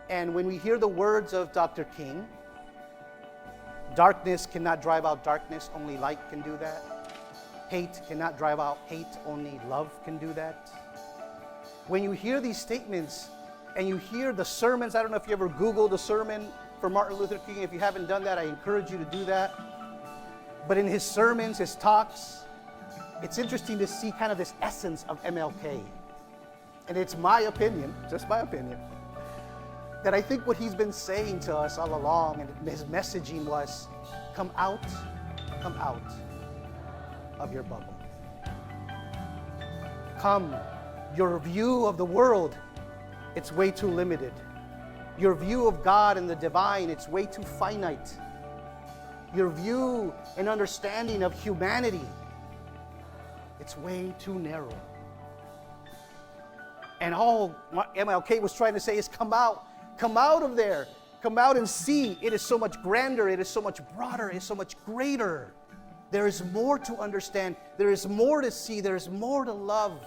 And when we hear the words of Dr. King, darkness cannot drive out darkness, only light can do that. Hate cannot drive out hate, only love can do that. When you hear these statements and you hear the sermons, I don't know if you ever Googled a sermon for Martin Luther King. If you haven't done that, I encourage you to do that. But in his sermons, his talks, it's interesting to see kind of this essence of MLK. And it's my opinion, just my opinion, that I think what he's been saying to us all along, and his messaging was, come out of your bubble. Come, your view of the world, it's way too limited. Your view of God and the divine, it's way too finite. Your view and understanding of humanity, it's way too narrow. And all MLK was trying to say is come out of there. Come out and see. It is so much grander. It is so much broader. It is so much greater. There is more to understand. There is more to see. There is more to love.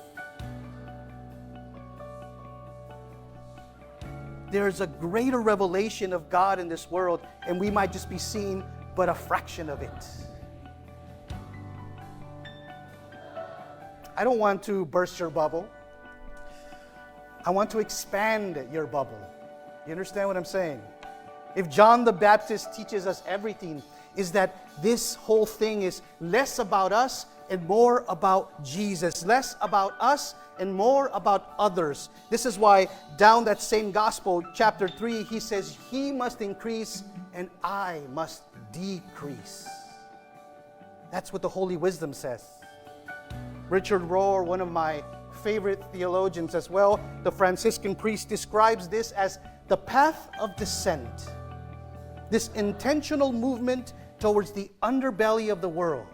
There is a greater revelation of God in this world, and we might just be seeing but a fraction of it. I don't want to burst your bubble. I want to expand your bubble. You understand what I'm saying? If John the Baptist teaches us everything, is that this whole thing is less about us and more about Jesus. Less about us and more about others. This is why down that same gospel, chapter 3, he says, he must increase and I must decrease. That's what the Holy Wisdom says. Richard Rohr, one of my favorite theologians as well, the Franciscan priest, describes this as the path of descent, this intentional movement towards the underbelly of the world.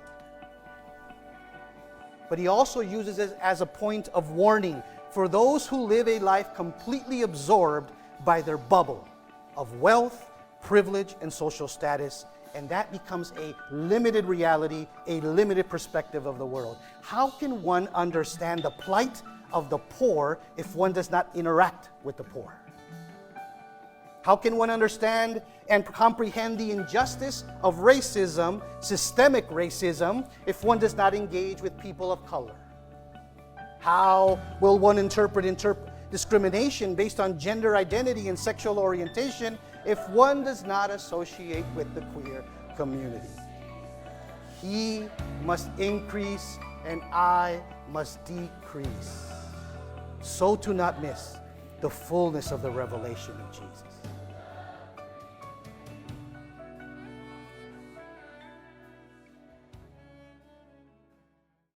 But he also uses it as a point of warning for those who live a life completely absorbed by their bubble of wealth, privilege, and social status. And that becomes a limited reality, a limited perspective of the world. How can one understand the plight of the poor if one does not interact with the poor? How can one understand and comprehend the injustice of racism, systemic racism, if one does not engage with people of color? How will one interpret discrimination based on gender identity and sexual orientation if one does not associate with the queer community? He must increase and I must decrease, so to not miss the fullness of the revelation of Jesus.